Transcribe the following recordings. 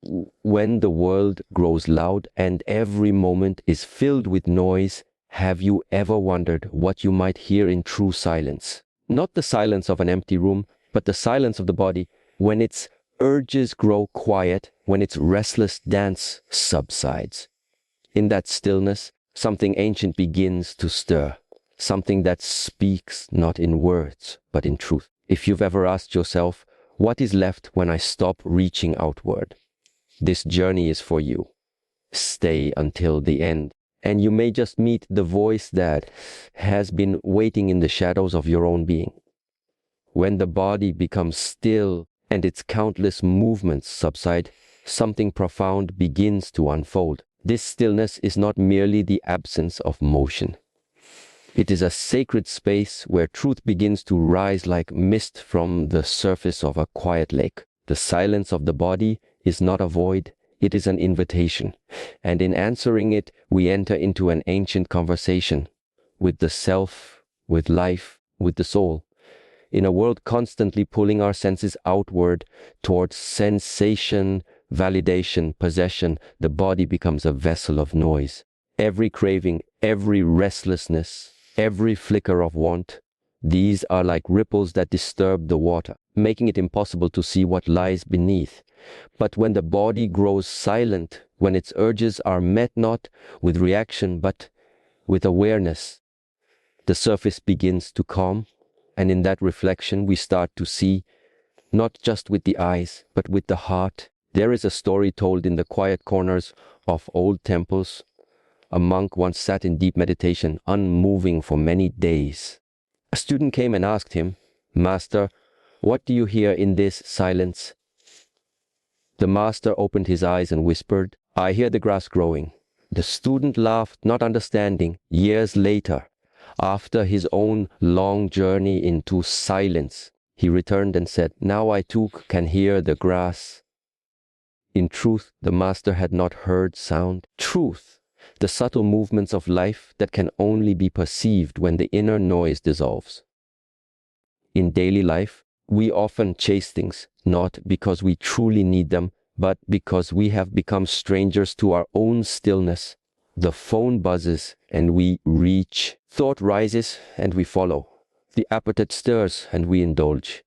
When the world grows loud and every moment is filled with noise, have you ever wondered what you might hear in true silence? Not the silence of an empty room, but the silence of the body, when its urges grow quiet, when its restless dance subsides. In that stillness, something ancient begins to stir, something that speaks not in words, but in truth. If you've ever asked yourself, what is left when I stop reaching outward? This journey is for you. Stay until the end, and you may just meet the voice that has been waiting in the shadows of your own being. When the body becomes still and its countless movements subside, something profound begins to unfold. This stillness is not merely the absence of motion. It is a sacred space where truth begins to rise like mist from the surface of a quiet lake. The silence of the body is not a void, it is an invitation. And in answering it, we enter into an ancient conversation with the self, with life, with the soul. In a world constantly pulling our senses outward towards sensation, validation, possession, the body becomes a vessel of noise. Every craving, every restlessness, every flicker of want, these are like ripples that disturb the water, making it impossible to see what lies beneath. But when the body grows silent, when its urges are met not with reaction but with awareness, the surface begins to calm, and in that reflection we start to see, not just with the eyes, but with the heart. There is a story told in the quiet corners of old temples. A monk once sat in deep meditation, unmoving for many days. A student came and asked him, "Master, what do you hear in this silence?" The master opened his eyes and whispered, "I hear the grass growing." The student laughed, not understanding. Years later, after his own long journey into silence, he returned and said, "Now I too can hear the grass." In truth, the master had not heard sound. Truth, the subtle movements of life that can only be perceived when the inner noise dissolves. In daily life, we often chase things, not because we truly need them, but because we have become strangers to our own stillness. The phone buzzes and we reach. Thought rises and we follow. The appetite stirs and we indulge.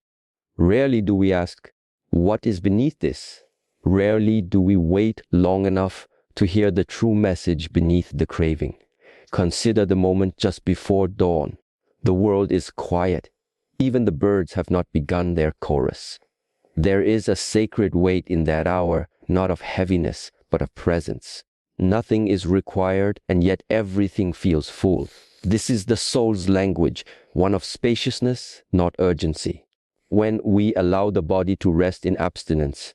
Rarely do we ask, what is beneath this? Rarely do we wait long enough to hear the true message beneath the craving. Consider the moment just before dawn. The world is quiet. Even the birds have not begun their chorus. There is a sacred weight in that hour, not of heaviness, but of presence. Nothing is required, and yet everything feels full. This is the soul's language, one of spaciousness, not urgency. When we allow the body to rest in abstinence,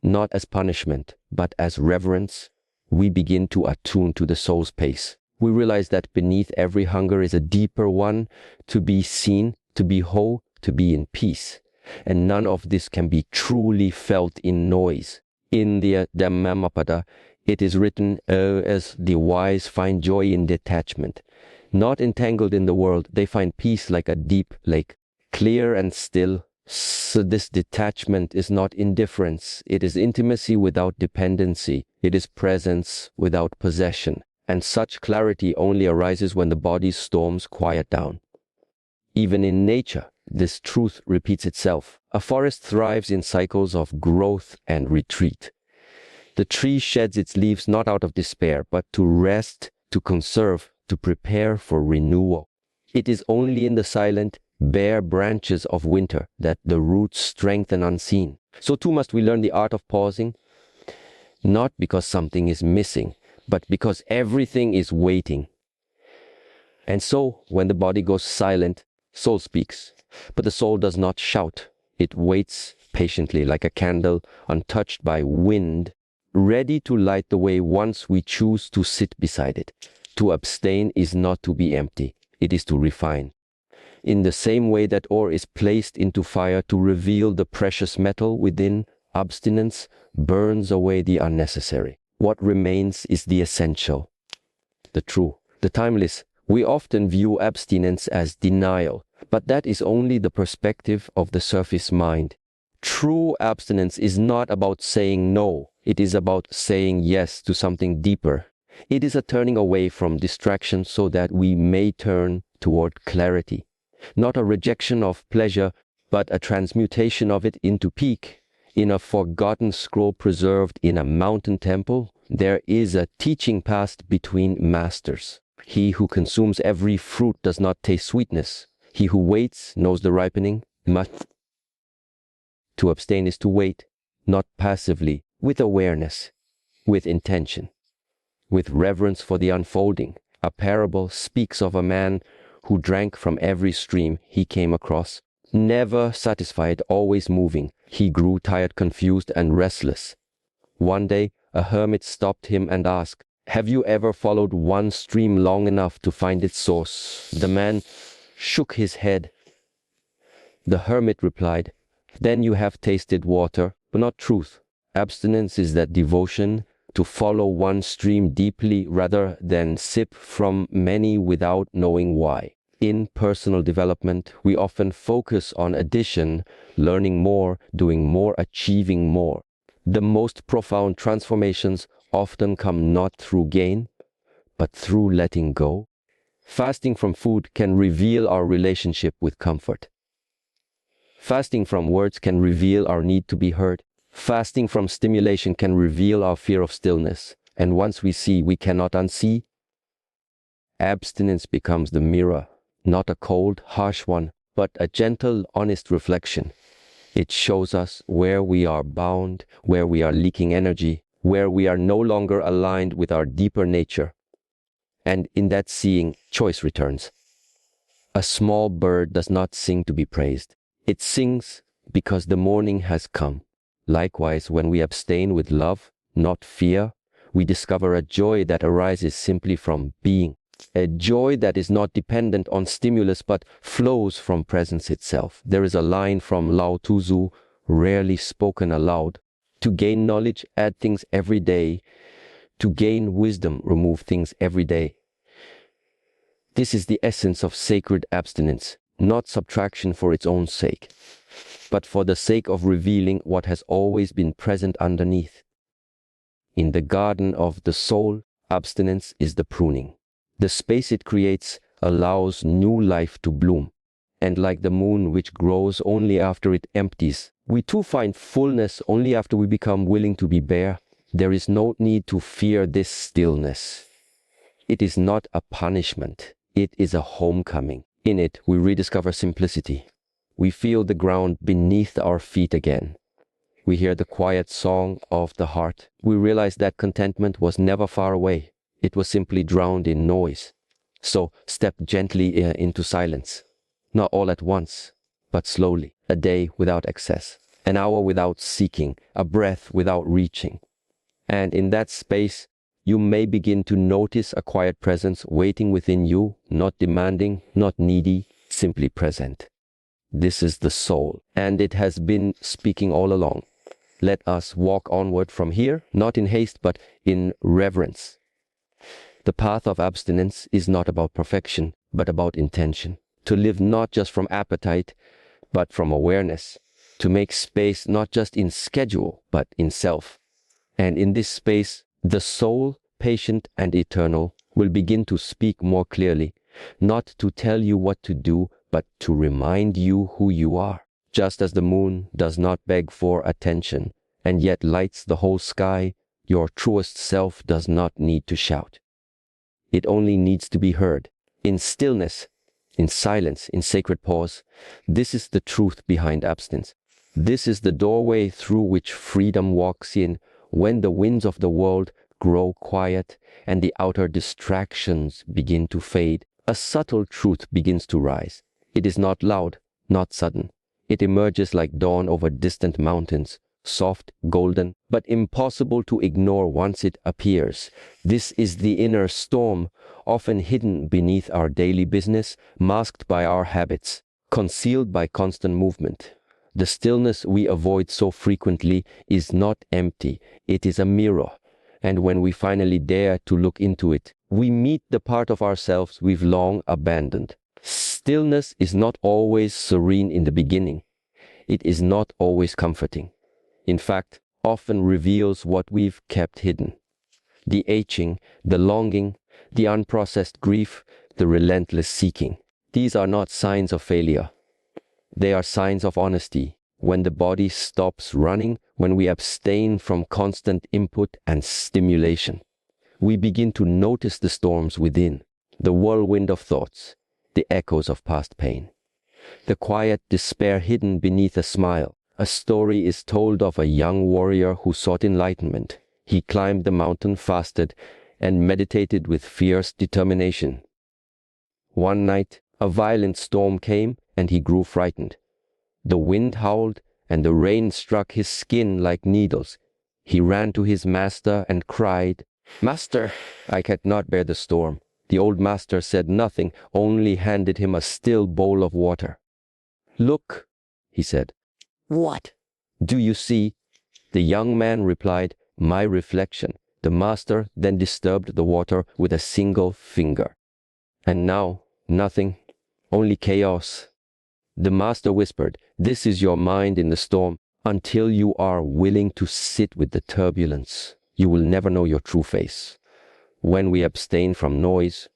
not as punishment, but as reverence, we begin to attune to the soul's pace. We realize that beneath every hunger is a deeper one, to be seen, to be whole, to be in peace. And none of this can be truly felt in noise. In the Dhammamapada, it is written, as the wise find joy in detachment. Not entangled in the world, they find peace like a deep lake, clear and still. So this detachment is not indifference. It is intimacy without dependency. It is presence without possession. And such clarity only arises when the body's storms quiet down. Even in nature, this truth repeats itself. A forest thrives in cycles of growth and retreat. The tree sheds its leaves not out of despair, but to rest, to conserve, to prepare for renewal. It is only in the silent, bare branches of winter that the roots strengthen unseen. So too must we learn the art of pausing, not because something is missing, but because everything is waiting. And so, when the body goes silent, soul speaks, but the soul does not shout. It waits patiently like a candle untouched by wind, ready to light the way once we choose to sit beside it. To abstain is not to be empty, it is to refine. In the same way that ore is placed into fire to reveal the precious metal within, abstinence burns away the unnecessary. What remains is the essential, the true, the timeless. We often view abstinence as denial, but that is only the perspective of the surface mind. True abstinence is not about saying no. It is about saying yes to something deeper. It is a turning away from distraction so that we may turn toward clarity. Not a rejection of pleasure, but a transmutation of it into peace. In a forgotten scroll preserved in a mountain temple, there is a teaching passed between masters. He who consumes every fruit does not taste sweetness. He who waits knows the ripening. To abstain is to wait, not passively, with awareness, with intention, with reverence for the unfolding. A parable speaks of a man who drank from every stream he came across. Never satisfied, always moving, he grew tired, confused, and restless. One day, a hermit stopped him and asked, "Have you ever followed one stream long enough to find its source?" The man shook his head. The hermit replied, "Then you have tasted water, but not truth. Abstinence is that devotion to follow one stream deeply rather than sip from many without knowing why." In personal development, we often focus on addition, learning more, doing more, achieving more. The most profound transformations often come not through gain, but through letting go. Fasting from food can reveal our relationship with comfort. Fasting from words can reveal our need to be heard. Fasting from stimulation can reveal our fear of stillness. And once we see, we cannot unsee. Abstinence becomes the mirror, not a cold, harsh one, but a gentle, honest reflection. It shows us where we are bound, where we are leaking energy, where we are no longer aligned with our deeper nature. And in that seeing, choice returns. A small bird does not sing to be praised. It sings because the morning has come. Likewise, when we abstain with love, not fear, we discover a joy that arises simply from being. A joy that is not dependent on stimulus but flows from presence itself. There is a line from Lao Tzu, rarely spoken aloud. To gain knowledge, add things every day. To gain wisdom, remove things every day. This is the essence of sacred abstinence, not subtraction for its own sake, but for the sake of revealing what has always been present underneath. In the garden of the soul, abstinence is the pruning. The space it creates allows new life to bloom. And like the moon which grows only after it empties, we too find fullness only after we become willing to be bare. There is no need to fear this stillness. It is not a punishment. It is a homecoming. In it, we rediscover simplicity. We feel the ground beneath our feet again. We hear the quiet song of the heart. We realize that contentment was never far away. It was simply drowned in noise. So step gently into silence. Not all at once, but slowly. A day without excess. An hour without seeking. A breath without reaching. And in that space, you may begin to notice a quiet presence waiting within you, not demanding, not needy, simply present. This is the soul, and it has been speaking all along. Let us walk onward from here, not in haste, but in reverence. The path of abstinence is not about perfection, but about intention. To live not just from appetite, but from awareness. To make space not just in schedule, but in self. And in this space, the soul, patient and eternal, will begin to speak more clearly, not to tell you what to do, but to remind you who you are. Just as the moon does not beg for attention, and yet lights the whole sky, your truest self does not need to shout. It only needs to be heard. In stillness, in silence, in sacred pause, this is the truth behind abstinence. This is the doorway through which freedom walks in when the winds of the world grow quiet and the outer distractions begin to fade. A subtle truth begins to rise. It is not loud, not sudden. It emerges like dawn over distant mountains, soft, golden, but impossible to ignore once it appears. This is the inner storm, often hidden beneath our daily business, masked by our habits, concealed by constant movement. The stillness we avoid so frequently is not empty, it is a mirror. And when we finally dare to look into it, we meet the part of ourselves we've long abandoned. Stillness is not always serene in the beginning. It is not always comforting. In fact, often reveals what we've kept hidden. The aching, the longing, the unprocessed grief, the relentless seeking. These are not signs of failure. They are signs of honesty. When the body stops running, when we abstain from constant input and stimulation, we begin to notice the storms within, the whirlwind of thoughts, the echoes of past pain, the quiet despair hidden beneath a smile. A story is told of a young warrior who sought enlightenment. He climbed the mountain, fasted, and meditated with fierce determination. One night, a violent storm came, and he grew frightened. The wind howled, and the rain struck his skin like needles. He ran to his master and cried, "Master, I cannot bear the storm." The old master said nothing, only handed him a still bowl of water. "Look," he said. What? "Do you see?" The young man replied, "My reflection." The master then disturbed the water with a single finger. And now, nothing, only chaos. The master whispered, "This is your mind in the storm. Until you are willing to sit with the turbulence, you will never know your true face." When we abstain from noise,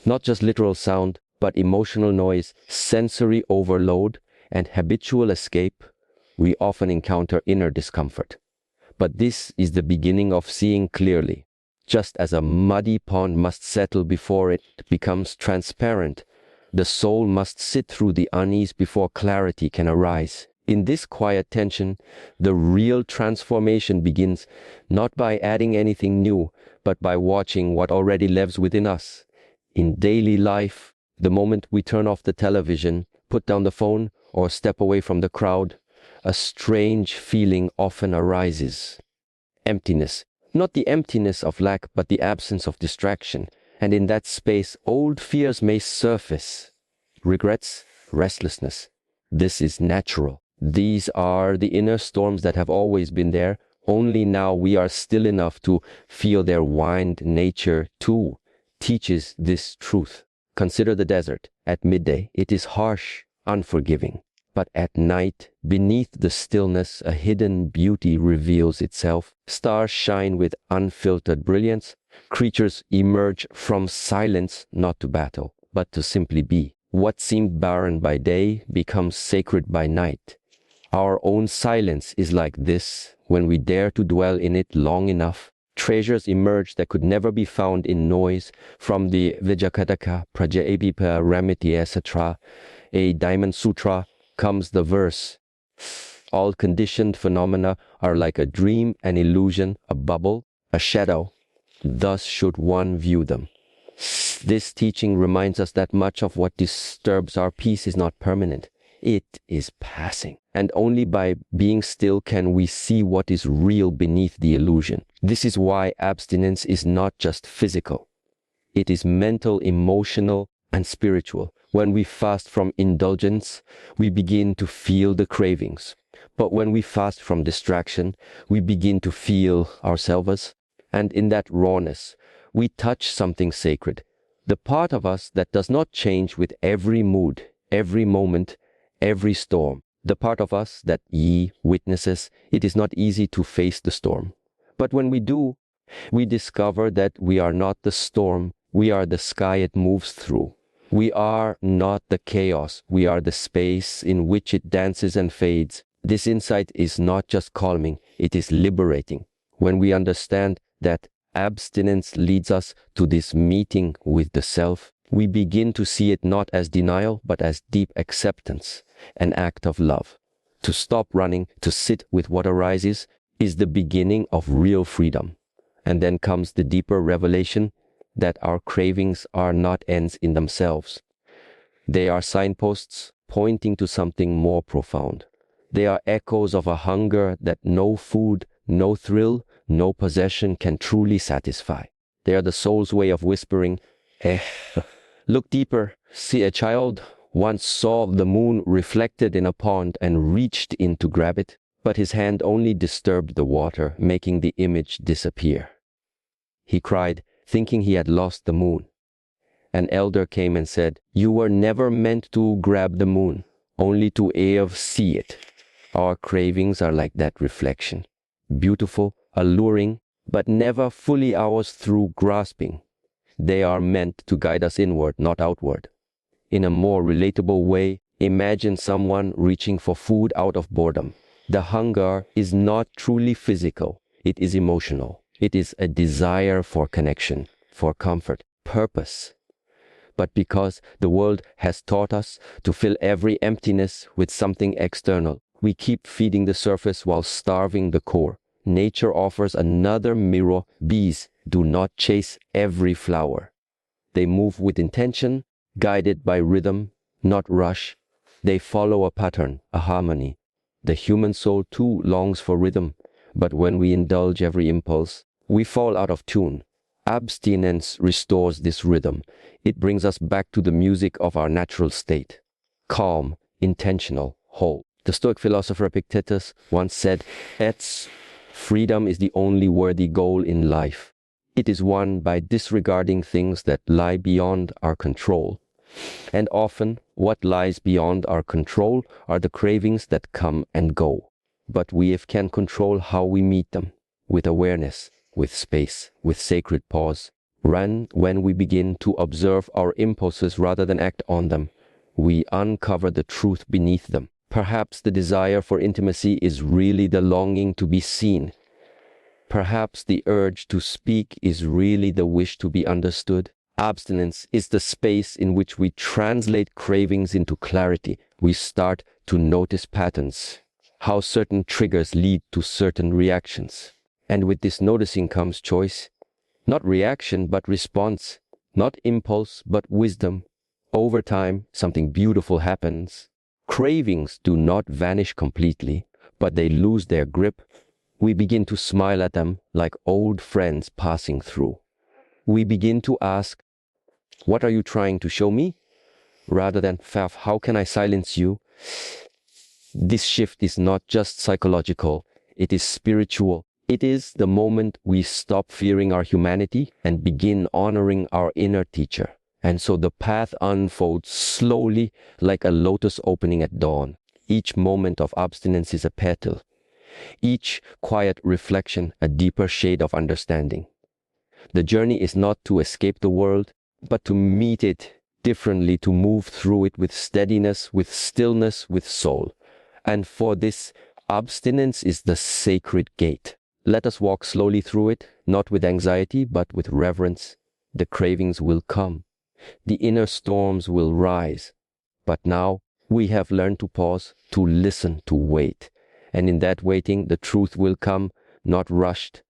not just literal sound, but emotional noise, sensory overload, and habitual escape, we often encounter inner discomfort. But this is the beginning of seeing clearly. Just as a muddy pond must settle before it becomes transparent, the soul must sit through the unease before clarity can arise. In this quiet tension, the real transformation begins, not by adding anything new, but by watching what already lives within us. In daily life, the moment we turn off the television, put down the phone, or step away from the crowd, a strange feeling often arises. Emptiness. Not the emptiness of lack, but the absence of distraction. And in that space, old fears may surface. Regrets, restlessness. This is natural. These are the inner storms that have always been there. Only now we are still enough to feel their wind. Nature, too, teaches this truth. Consider the desert. At midday, it is harsh, unforgiving. But at night, beneath the stillness, a hidden beauty reveals itself. Stars shine with unfiltered brilliance. Creatures emerge from silence, not to battle, but to simply be. What seemed barren by day becomes sacred by night. Our own silence is like this. When we dare to dwell in it long enough, treasures emerge that could never be found in noise. From the Vijakataka, Prajaepipa, Ramiti, etc., a Diamond Sutra, comes the verse, "All conditioned phenomena are like a dream, an illusion, a bubble, a shadow. Thus should one view them." This teaching reminds us that much of what disturbs our peace is not permanent. It is passing. And only by being still can we see what is real beneath the illusion. This is why abstinence is not just physical. It is mental, emotional, and spiritual. When we fast from indulgence, we begin to feel the cravings. But when we fast from distraction, we begin to feel ourselves. And in that rawness, we touch something sacred. The part of us that does not change with every mood, every moment, every storm. The part of us that Yi witnesses. It is not easy to face the storm. But when we do, we discover that we are not the storm. We are the sky it moves through. We are not the chaos. We are the space in which it dances and fades. This insight is not just calming, it is liberating. When we understand that abstinence leads us to this meeting with the self, we begin to see it not as denial, but as deep acceptance, an act of love. To stop running, to sit with what arises, is the beginning of real freedom. And then comes the deeper revelation that our cravings are not ends in themselves. They are signposts pointing to something more profound. They are echoes of a hunger that no food, no thrill, no possession can truly satisfy. They are the soul's way of whispering, look deeper. See, a child once saw the moon reflected in a pond and reached in to grab it, but his hand only disturbed the water, making the image disappear. He cried, thinking he had lost the moon. An elder came and said, "You were never meant to grab the moon, only to see it." Our cravings are like that reflection. Beautiful, alluring, but never fully ours through grasping. They are meant to guide us inward, not outward. In a more relatable way, imagine someone reaching for food out of boredom. The hunger is not truly physical, it is emotional. It is a desire for connection, for comfort, purpose. But because the world has taught us to fill every emptiness with something external, we keep feeding the surface while starving the core. Nature offers another mirror. Bees do not chase every flower. They move with intention, guided by rhythm, not rush. They follow a pattern, a harmony. The human soul too longs for rhythm, but when we indulge every impulse, we fall out of tune. Abstinence restores this rhythm. It brings us back to the music of our natural state. Calm, intentional, whole. The Stoic philosopher Epictetus once said, freedom is the only worthy goal in life. It is won by disregarding things that lie beyond our control. And often, what lies beyond our control are the cravings that come and go. But we can control how we meet them, with awareness, with space, with sacred pause. When we begin to observe our impulses rather than act on them, we uncover the truth beneath them. Perhaps the desire for intimacy is really the longing to be seen. Perhaps the urge to speak is really the wish to be understood. Abstinence is the space in which we translate cravings into clarity. We start to notice patterns, how certain triggers lead to certain reactions. And with this noticing comes choice. Not reaction, but response. Not impulse, but wisdom. Over time, something beautiful happens. Cravings do not vanish completely, but they lose their grip. We begin to smile at them like old friends passing through. We begin to ask, what are you trying to show me? Rather than, Faf, how can I silence you? This shift is not just psychological, it is spiritual. It is the moment we stop fearing our humanity and begin honoring our inner teacher. And so the path unfolds slowly like a lotus opening at dawn. Each moment of abstinence is a petal. Each quiet reflection, a deeper shade of understanding. The journey is not to escape the world, but to meet it differently, to move through it with steadiness, with stillness, with soul. And for this, abstinence is the sacred gate. Let us walk slowly through it, not with anxiety, but with reverence. The cravings will come. The inner storms will rise. But now we have learned to pause, to listen, to wait. And in that waiting, the truth will come, not rushed,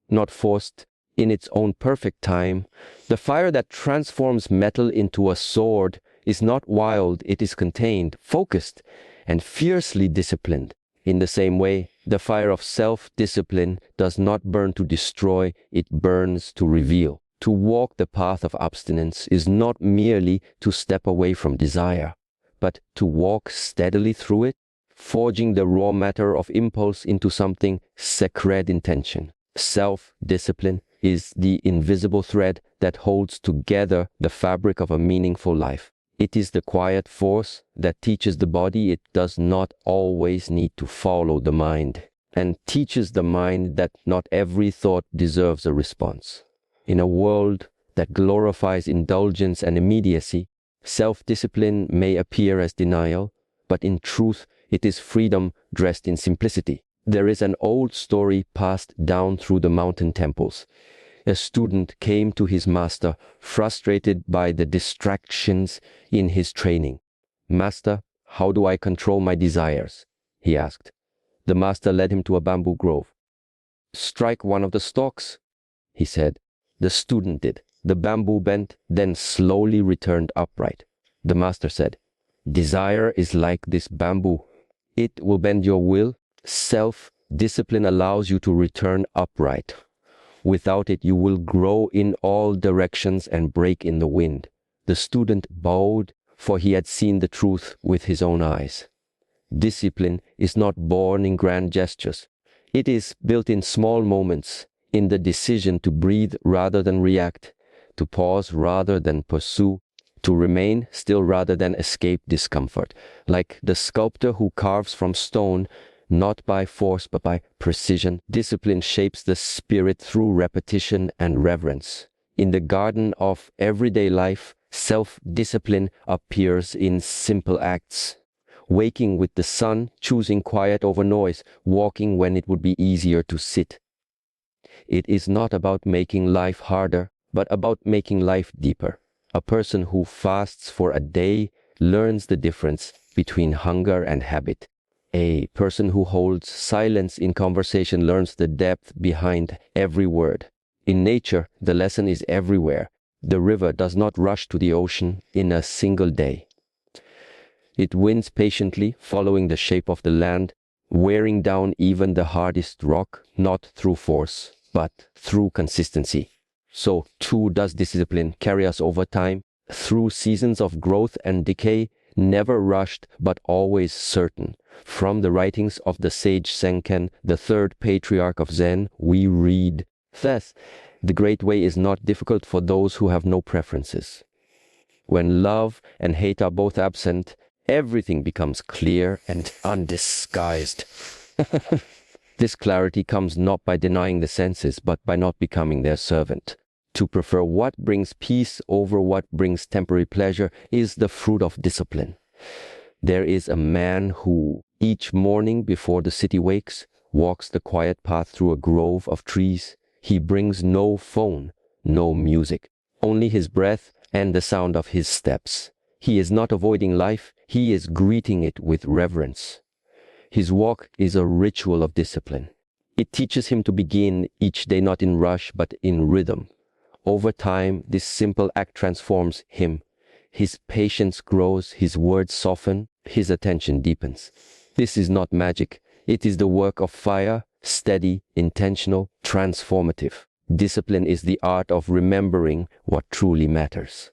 not forced, in its own perfect time. The fire that transforms metal into a sword is not wild, it is contained, focused, and fiercely disciplined. In the same way, the fire of self-discipline does not burn to destroy, it burns to reveal. To walk the path of abstinence is not merely to step away from desire, but to walk steadily through it, forging the raw matter of impulse into something sacred intention. Self-discipline is the invisible thread that holds together the fabric of a meaningful life. It is the quiet force that teaches the body it does not always need to follow the mind, and teaches the mind that not every thought deserves a response. In a world that glorifies indulgence and immediacy, self-discipline may appear as denial, but in truth, it is freedom dressed in simplicity. There is an old story passed down through the mountain temples. A student came to his master, frustrated by the distractions in his training. "Master, how do I control my desires?" he asked. The master led him to a bamboo grove. "Strike one of the stalks," he said. The student did. The bamboo bent, then slowly returned upright. The master said, "Desire is like this bamboo. It will bend your will. Self-discipline allows you to return upright. Without it, you will grow in all directions and break in the wind." The student bowed, for he had seen the truth with his own eyes. Discipline is not born in grand gestures. It is built in small moments, in the decision to breathe rather than react, to pause rather than pursue, to remain still rather than escape discomfort. Like the sculptor who carves from stone, not by force but by precision. Discipline shapes the spirit through repetition and reverence. In the garden of everyday life, self-discipline appears in simple acts. Waking with the sun, choosing quiet over noise, walking when it would be easier to sit. It is not about making life harder, but about making life deeper. A person who fasts for a day learns the difference between hunger and habit. A person who holds silence in conversation learns the depth behind every word. In nature, the lesson is everywhere. The river does not rush to the ocean in a single day. It winds patiently, following the shape of the land, wearing down even the hardest rock, not through force, but through consistency. So too does discipline carry us over time, through seasons of growth and decay, never rushed but always certain. From the writings of the sage Senken, the third patriarch of Zen, we read, "Thus, the great way is not difficult for those who have no preferences. When love and hate are both absent, everything becomes clear and undisguised." This clarity comes not by denying the senses, but by not becoming their servant. To prefer what brings peace over what brings temporary pleasure is the fruit of discipline. There is a man who, each morning before the city wakes, walks the quiet path through a grove of trees. He brings no phone, no music, only his breath and the sound of his steps. He is not avoiding life, he is greeting it with reverence. His walk is a ritual of discipline. It teaches him to begin each day not in rush but in rhythm. Over time, this simple act transforms him. His patience grows, his words soften, his attention deepens. This is not magic. It is the work of fire, steady, intentional, transformative. Discipline is the art of remembering what truly matters.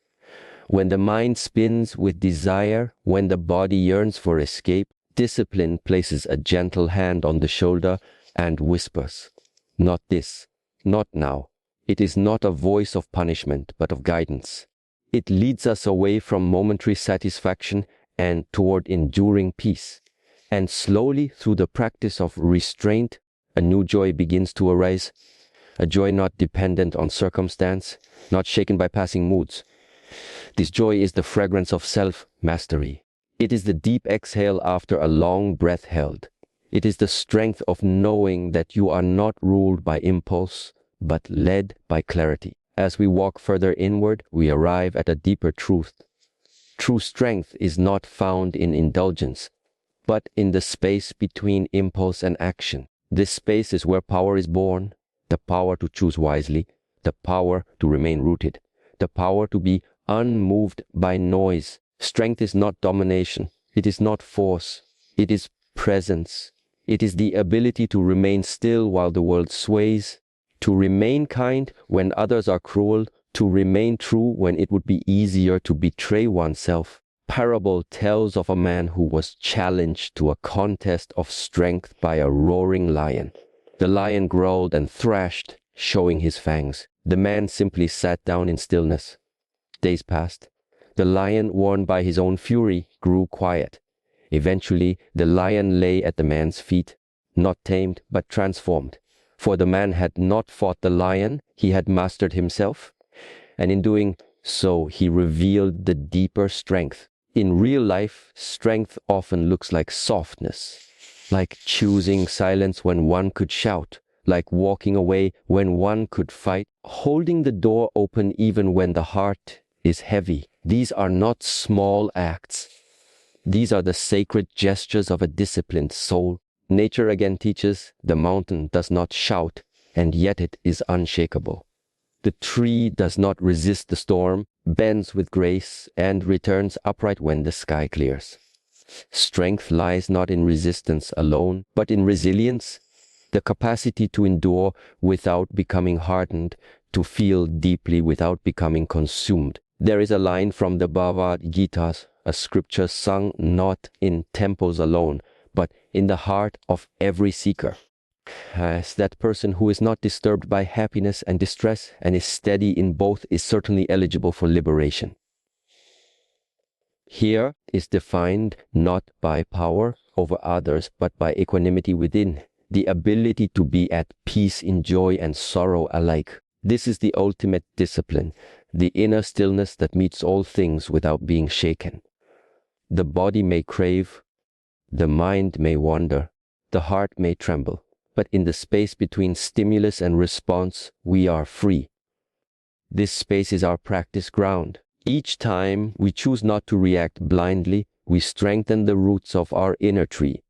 When the mind spins with desire, when the body yearns for escape, discipline places a gentle hand on the shoulder and whispers, "Not this, not now." It is not a voice of punishment, but of guidance. It leads us away from momentary satisfaction and toward enduring peace. And slowly, through the practice of restraint, a new joy begins to arise. A joy not dependent on circumstance, not shaken by passing moods. This joy is the fragrance of self-mastery. It is the deep exhale after a long breath held. It is the strength of knowing that you are not ruled by impulse, but led by clarity. As we walk further inward, we arrive at a deeper truth. True strength is not found in indulgence, but in the space between impulse and action. This space is where power is born, the power to choose wisely, the power to remain rooted, the power to be unmoved by noise. Strength is not domination, it is not force, it is presence. It is the ability to remain still while the world sways, to remain kind when others are cruel, to remain true when it would be easier to betray oneself. Parable tells of a man who was challenged to a contest of strength by a roaring lion. The lion growled and thrashed, showing his fangs. The man simply sat down in stillness. Days passed. The lion, worn by his own fury, grew quiet. Eventually, the lion lay at the man's feet, not tamed, but transformed. For the man had not fought the lion, he had mastered himself. And in doing so, he revealed the deeper strength. In real life, strength often looks like softness, like choosing silence when one could shout, like walking away when one could fight, holding the door open even when the heart is heavy. These are not small acts. These are the sacred gestures of a disciplined soul. Nature again teaches, the mountain does not shout, and yet it is unshakable. The tree does not resist the storm, bends with grace, and returns upright when the sky clears. Strength lies not in resistance alone, but in resilience, the capacity to endure without becoming hardened, to feel deeply without becoming consumed. There is a line from the Bhagavad Gita, a scripture sung not in temples alone, but in the heart of every seeker. As that person who is not disturbed by happiness and distress and is steady in both is certainly eligible for liberation. Here is defined not by power over others, but by equanimity within, the ability to be at peace in joy and sorrow alike. This is the ultimate discipline, the inner stillness that meets all things without being shaken. The body may crave, the mind may wander, the heart may tremble, but in the space between stimulus and response, we are free. This space is our practice ground. Each time we choose not to react blindly, we strengthen the roots of our inner tree.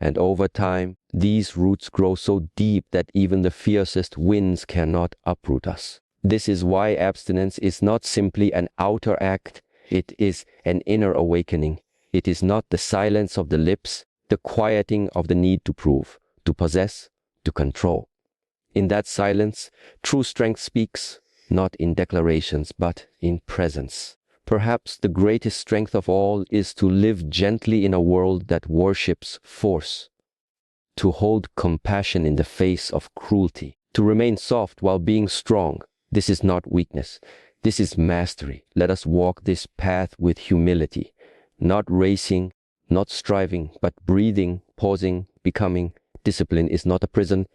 And over time, these roots grow so deep that even the fiercest winds cannot uproot us. This is why abstinence is not simply an outer act, it is an inner awakening. It is not the silence of the lips, the quieting of the need to prove, to possess, to control. In that silence, true strength speaks, not in declarations, but in presence. Perhaps the greatest strength of all is to live gently in a world that worships force, to hold compassion in the face of cruelty, to remain soft while being strong. This is not weakness. This is mastery. Let us walk this path with humility, not racing, not striving, but breathing, pausing, becoming. Discipline is not a prison.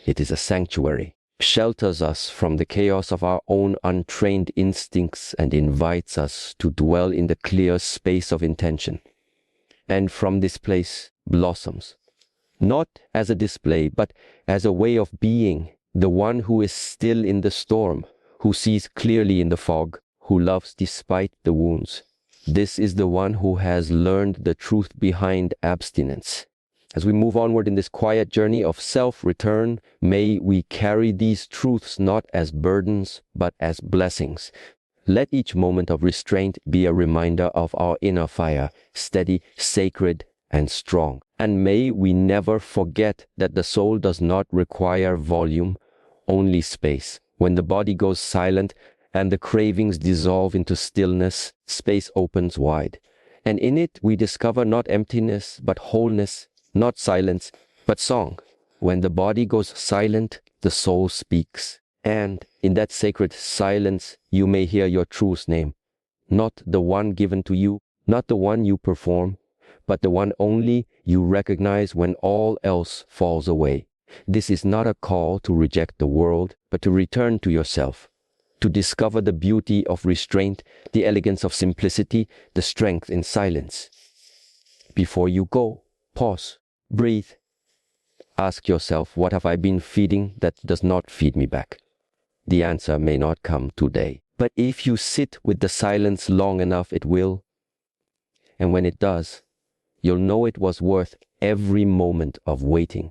It is a sanctuary. Shelters us from the chaos of our own untrained instincts and invites us to dwell in the clear space of intention. And from this place blossoms, not as a display, but as a way of being, the one who is still in the storm, who sees clearly in the fog, who loves despite the wounds. This is the one who has learned the truth behind abstinence. As we move onward in this quiet journey of self-return, may we carry these truths not as burdens, but as blessings. Let each moment of restraint be a reminder of our inner fire, steady, sacred, and strong. And may we never forget that the soul does not require volume, only space. When the body goes silent and the cravings dissolve into stillness, space opens wide. And in it we discover not emptiness, but wholeness, not silence, but song. When the body goes silent, the soul speaks. And in that sacred silence, you may hear your truest name. Not the one given to you, not the one you perform, but the one only you recognize when all else falls away. This is not a call to reject the world, but to return to yourself, to discover the beauty of restraint, the elegance of simplicity, the strength in silence. Before you go, pause, breathe. Ask yourself, what have I been feeding that does not feed me back? The answer may not come today, but if you sit with the silence long enough, it will. And when it does, you'll know it was worth every moment of waiting.